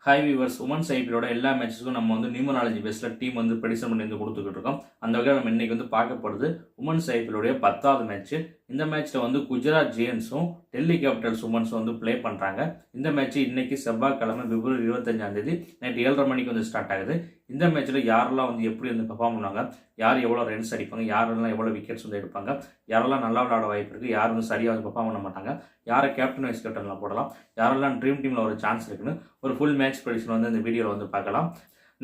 Hi viewers, women's ஐபிஎல்லோட எல்லா மேட்சுக்கும் நம்ம numerology பேஸில் டீம் ப்ரெடிக்ஷன் பண்ணி கொடுத்துக்கிட்டு இருக்கோம். அந்த வகையில் நம்ம இன்னைக்கு பார்க்க போகிறது உமன்ஸ் ஐபிஎல்லோடைய 10வது மேட்ச். இந்த மேட்ச்சில் குஜராத் ஜெயண்ட்ஸும் டெல்லி கேபிட்டல்ஸ் உமன்ஸும் ப்ளே பண்ணுறாங்க. இந்த மேட்ச் இன்னைக்கு செவ்வாய்க்கிழமை பிப்ரவரி 25 நைட் 7:30 மணிக்கு ஸ்டார்ட் ஆகுது. இந்த மேட்ச்சில் யாரெல்லாம் எப்படி பெர்ஃபார்ம் பண்ணுவாங்க, யார் எவ்வளோ ரன்ஸ் அடிப்பாங்க, யாரெல்லாம் எவ்வளோ விக்கெட்ஸ் எடுப்பாங்க, யாரெல்லாம் நல்லா விளையாட வாய்ப்பு இருக்குது, யார் சரியாக பெர்ஃபார்ம் பண்ண மாட்டாங்க, யாரை கேப்டன் வைஸ் கேப்டனில் போடலாம், யாரெல்லாம் ட்ரீம் டீமில் ஒரு சான்ஸ் இருக்குன்னு ஒரு ஃபுல் மேட்ச் ப்ரெடிக்ஷன் இந்த வீடியோவில் பார்க்கலாம்.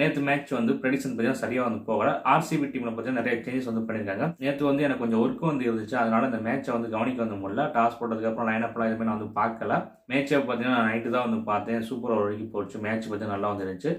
நேற்று மேட்ச் ப்ரெடிக்ஷன் பார்த்தீங்கன்னா சரியாக போகல. ஆர்சிபி டீமில் பார்த்தீங்கன்னா நிறைய சேஞ்சஸ் பண்ணியிருக்காங்க. நேற்று எனக்கு கொஞ்சம் ஒர்க் இருந்துச்சு, அதனால இந்த மேட்சை கவனிக்க முடியல. டாஸ் போட்டதுக்கப்புறம் லைனப்லாம் எதுவுமே நான் பார்க்கல. மேட்சை பார்த்தீங்கன்னா நான் நைட்டு தான் பார்த்தேன். சூப்பராக ஒரு வரைக்கும் போச்சு. மேட்ச் பார்த்தீங்கன்னா நல்லா வந்துருச்சு.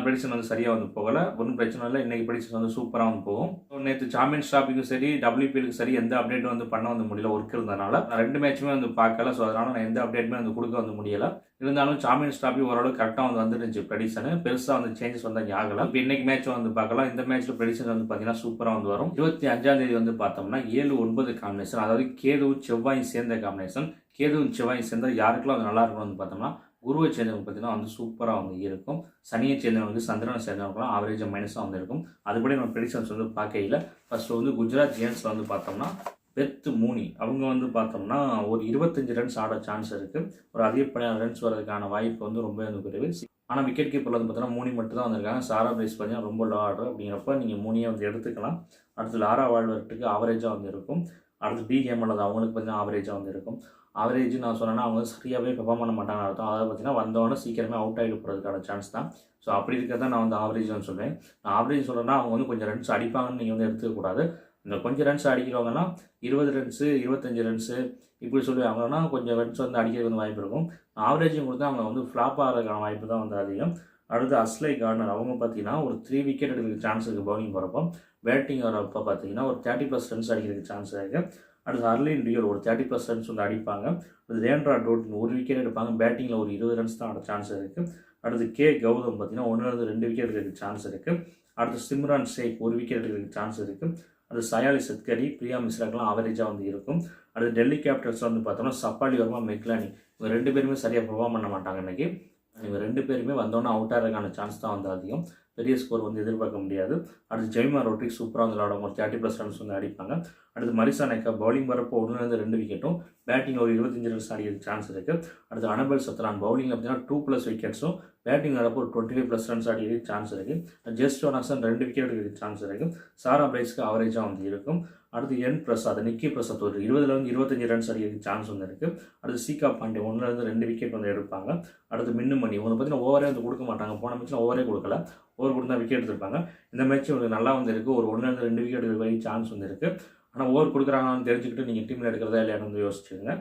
ப்ரெடிக்ஷன் சரியாக போகல. ஒன்றும் பிரச்சனை இல்லை. இன்றைக்கி ப்ரெடிக்ஷன் சூப்பராக போகும். நேற்று சாம்பியன்ஸ் ட்ராஃபிக்கும் சரி, WPLக்கு சரி எந்த அப்டேட்டும் பண்ண முடியல, ஒர்க் இருந்ததுனால. நான் ரெண்டு மேட்சுமே பார்க்கல. ஸோ அதனால் நான் எந்த அப்டேட்டுமே கொடுக்க முடியல. இருந்தாலும் சாம்பியன்ஸ் ட்ராஃபி ஓரளவு கரெக்டாக வந்துருந்துச்சு. ப்ரெடிக்ஷன் பெருசாக சேஞ்சஸ் ஆகலை. இப்போ இன்னைக்கு மேட்ச் பார்க்கலாம். இந்த மேட்ச்சில் ப்ரெடிக்ஷன் பார்த்தீங்கன்னா சூப்பராக வரும். 25ஆம் தேதி பார்த்தோம்னா 7-9 காம்பினேஷன், அதாவது கேதுவும் செவ்வாயும் சேர்ந்த காம்பினேஷன். கேதுவும் செவ்வாயும் சேர்ந்தால் யாருக்கெல்லாம் நல்லா இருக்கும்னு பார்த்தோம்னா குருவை சேர்ந்தவங்க பார்த்தீங்கன்னா சூப்பராக இருக்கும். சனியை சேர்ந்தவங்களுக்கு, சந்திரனை சேர்ந்தவங்களுக்குலாம் ஆவரேஜாக மைனஸாக இருக்கும். அதுபடி நம்ம ப்ரெடிக்ஷன்ஸ் பார்க்கையில் ஃபர்ஸ்ட் குஜராத் ஜெயண்ட்ஸில் பார்த்தோம்னா பெத் மூனி அவங்க பார்த்தோம்னா ஒரு 25 ரன்ஸ் ஆட சான்ஸ் இருக்குது. ஒரு அதிகப்படியான ரன்ஸ் வரதுக்கான வாய்ப்பு ரொம்ப குறைவு. ஆனால் விக்கெட் கீப்பரில் பார்த்தோம்னா மூனி மட்டும் தான் வந்திருக்காங்க. சாரா பிரைஸ் பார்த்தீங்கன்னா ரொம்ப லோ ஆர்டர். அப்படிங்கிறப்ப நீங்கள் மூனியை எடுத்துக்கலாம். அடுத்து லாரா வால்வர்ட்டுக்கு ஆவரேஜாக இருக்கும். அடுத்து டிகேம் அல்லது அவங்களுக்கு பார்த்தீங்கன்னா ஆவரேஜாக இருக்கும். ஆவரேஜ் நான் சொன்னேன்னா அவங்க சரியாகவே பெர்ஃபார்ம் பண்ண மாட்டாங்கன்னு அர்த்தம். அதாவது பார்த்தீங்கன்னா வந்தவொடனே சீக்கிரமே அவுட் ஆகிட்டு போகிறதுக்கான சான்ஸ் தான். ஸோ அப்படி இருக்கிறத நான் ஆவரேஜ்னு சொல்கிறேன். நான் ஆவரேஜ் சொல்கிறேன்னா அவங்க கொஞ்சம் ரன்ஸ் அடிப்பாங்கன்னு நீங்கள் எடுத்துக்கக்கூடாது. இந்த கொஞ்சம் ரன்ஸ் அடிக்கிறவங்கன்னா 20 ரன்ஸு 25 ரன்ஸு இப்படி சொல்லுவாங்கன்னா கொஞ்சம் ரன்ஸ் அடிக்கிறது வாய்ப்பு இருக்கும். ஆவரேஜும் கொடுத்து அவங்க ஃப்ளாப் ஆகிறதுக்கான வாய்ப்பு தான் அதிகம். அடுத்து அஸ்லை கார்னர் அவங்க பார்த்தீங்கன்னா ஒரு 3 விக்கெட் எடுக்கிறதுக்கு சான்ஸ் இருக்குது. பவுலிங் போகிறப்போ பேட்டிங் வரப்போ பார்த்தீங்கன்னா ஒரு 30+ ரன்ஸ் அடிக்கிறதுக்கு சான்ஸ் இருக்குது. அடுத்து ஹர்லின் டியோல் ஒரு 30+ ரன்ஸ் அடிப்பாங்க. அடுத்து ரேண்ட்ரா டோட்டின் ஒரு விக்கெட் எடுப்பாங்க. பேட்டிங்கில் ஒரு 20 ரன்ஸ் தான் ஆட சான்ஸ் இருக்குது. அடுத்து கே கௌதம் பார்த்தீங்கன்னா 1-2 விக்கெட் எடுக்கிறதுக்கு சான்ஸ் இருக்குது. அடுத்து சிம்ரான் ஷேக் ஒரு விக்கெட் எடுக்கிறதுக்கு சான்ஸ் இருக்குது. அது சயாலி சத்கரி, பிரியா மிஸ்ராக்கெலாம் ஆவரேஜாக இருக்கும். அடுத்து டெல்லி கேபிட்டல்ஸ் பார்த்தோம்னா சப்பாலி வர்மா, மெக்லானி இவங்க 2 பேருமே சரியாக பெர்ஃபார்ம் பண்ண மாட்டாங்க. இன்றைக்கி இவங்க 2 பேருமே வந்தோன்னே அவுட் ஆகிறதுக்கான சான்ஸ் தான் அதிகம். பெரிய ஸ்கோர் எதிர்பார்க்க முடியாது. அடுத்து ஜெய்மா ரோட்ரிக்ஸ் சூப்பராக விளையாடும். ஒரு 30+ ரன்ஸ் அடிப்பாங்க. அடுத்து மரிசா நெக்கா பவுலிங் வரப்போ 1-2 விக்கெட்டும் பேட்டிங்கில் ஒரு 25 ரன்ஸ் அடிக்கிறதுக்கு சான்ஸ் இருக்குது. அடுத்து அனபல் சத்ரான் பவுலிங்கில் பார்த்தீங்கன்னா 2+ விக்கெட்ஸும் பேட்டிங் வரப்போ ஒரு 25+ ரன்ஸ் அடிக்கிறதுக்கு சான்ஸ் இருக்குது. ஜெஸ் ஜோனாசன் 2 விக்கெட் எடுக்கிறதுக்கு சான்ஸ் இருக்குது. சாரா பிரைஸ்க்கு ஆவரேஜாக இருக்கும். அடுத்து என் பிரசாத், நிக்கி பிரசாத் ஒரு 20-25 ரன்ஸ் அடிக்கிறதுக்கு சான்ஸ் இருக்குது. அடுத்து சீகா பாண்டே 1-2 விக்கெட் எடுப்பாங்க. அடுத்து மின்னுமணி இவங்க பார்த்தீங்கன்னா ஓவரே கொடுக்க மாட்டாங்க. போன மேட்ச்சில் ஓவரே கொடுக்கல. ஓவர் கொடுத்தா விக்கெட் எடுத்திருப்பாங்க. இந்த மேட்ச் உங்களுக்கு நல்லா இருக்குது. ஒரு 1-2 விக்கெட் எடுக்கிற சான்ஸ் இருக்குது. ஆனால் ஓவர் கொடுக்குறாங்கன்னு தெரிஞ்சுக்கிட்டு நீங்கள் டீமில் எடுக்கிறதா இல்லையான்னு யோசிச்சுங்க.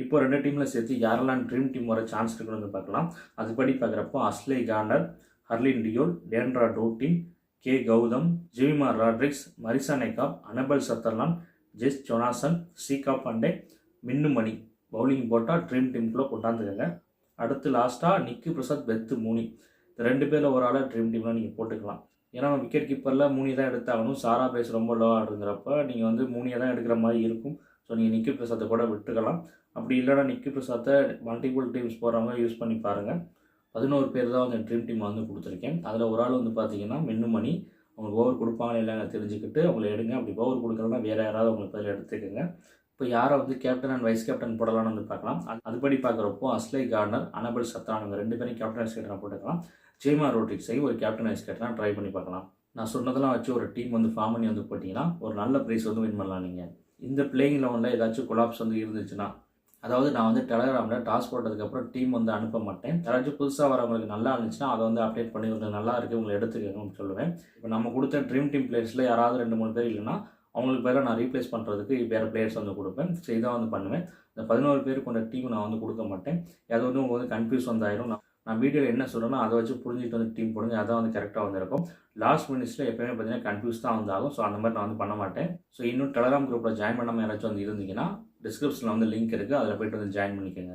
இப்போ 2 டீமில் சேர்த்து யாரெல்லாம் ட்ரீம் டீம் வர சான்ஸ் இருக்குன்னு பார்க்கலாம். அதுபடி பார்க்குறப்போ Ashleigh Gardner, Harleen Deol, Deandra Dottin, K Gautham, Jemimah Rodrigues, மரிசா நெக்கா, Annabel Sutherland, Jess Jonassen, Shikha Pandey, Minnu Mani bowling போட்டால் ட்ரீம் டீமுக்குள்ளே கொண்டாந்துக்கங்க. அடுத்து லாஸ்ட்டாக நிக்கி பிரசாத், பெத் மூனி இந்த 2 பேரில் ஒரு ஆளாக ட்ரீம் டீமில் நீங்கள் போட்டுக்கலாம். ஏன்னா விக்கெட் கீப்பரில் மூனி தான் எடுத்தாகணும். சாரா பிரைஸ் ரொம்ப லோ ஆடுங்கிறப்ப நீங்கள் மூனியை தான் எடுக்கிற மாதிரி இருக்கும். ஸோ நீங்கள் நிக்கி பிரசாத்தை கூட விட்டுக்கலாம். அப்படி இல்லைனா நிக்கி பிரசாத்தை மல்டிபிள் டீம்ஸ் போகிறவங்க யூஸ் பண்ணி பாருங்கள். 11 பேர் தான் ட்ரீம் டீம் கொடுத்துருக்கேன். அதில் ஒரு ஆள் பார்த்தீங்கன்னா மின்னுமணி. அவங்களுக்கு ஓவர் கொடுப்பாங்களே இல்லைங்க தெரிஞ்சுக்கிட்டு அவங்களை எடுங்க. அப்படி ஓவர் கொடுக்குறதுனா வேறு யாராவது அவங்களுக்கு பதில் எடுத்துக்கோங்க. இப்போ யாரை கேப்டன் அண்ட் வைஸ் கேப்டன் போடலாம்னு பார்க்கலாம். அதுபடி பார்க்குறப்போ அஸ்லை கார்னர், அனபல் சத்ரான் இவங்க 2 பேரும் கேப்டன் வைஸ் கேப்டனாக போட்டுக்கலாம். ஜெய்மா ரோட்ரிக்ஸை ஒரு கேப்டன் வைஸ் கேப்டனாக ட்ரை பண்ணி பார்க்கலாம். நான் சொன்னதெல்லாம் வச்சு ஒரு டீம் ஃபார்ம் பண்ணி போட்டிங்கன்னா ஒரு நல்ல ப்ரைஸ் வின் பண்ணலாம். நீங்கள் இந்த பிளேயிங் லெவனில் ஏதாச்சும் கொலாப்ஸ் இருந்துச்சுன்னா, அதாவது நான் டெலகிராமில் டாஸ் போட்டதுக்கப்புறம் டீம் அனுப்ப மாட்டேன். யாராச்சும் புதுசாக வரவங்களுக்கு நல்லா இருந்துச்சுன்னா அதை அப்டேட் பண்ணி உங்களுக்கு நல்லா இருக்குது உங்களை எடுத்துக்கணும்னு சொல்லுவேன். இப்போ நம்ம கொடுத்த ட்ரீம் டீம் பிளேயர்ஸில் யாராவது 2-3 பேர் இல்லைன்னா அவங்களுக்கு பேரை நான் ரீப்ளேஸ் பண்ணுறதுக்கு வேறு பிளேயர்ஸ் கொடுப்பேன். ஸோ இதான் பண்ணுவேன். இந்த 11 பேர் கொண்ட டீம் நான் கொடுக்க மாட்டேன். அது உங்களுக்கு கன்ஃபியூஸ் ஆயிரும். நான் வீடியோவில் என்ன சொல்கிறேன்னா அதை வச்சு புரிஞ்சுட்டு டீம் போடுங்க. அதான் கரெக்டாக இருக்கும். லாஸ்ட் மினிட்ஸில் எப்போயுமே பார்த்தீங்கன்னா கன்ஃபியூஸ் தான் ஆகும். ஸோ அந்த மாதிரி நான் பண்ண மாட்டேன். ஸோ இன்னும் டெலகிராம் குரூப்பில் ஜாயின் பண்ணாமல் யாராச்சும் இருந்தீங்கன்னா டிஸ்கிரிப்ஷனில் லிங்க் இருக்குது. அதில் போய்ட்டு ஜாயின் பண்ணிக்கோங்க.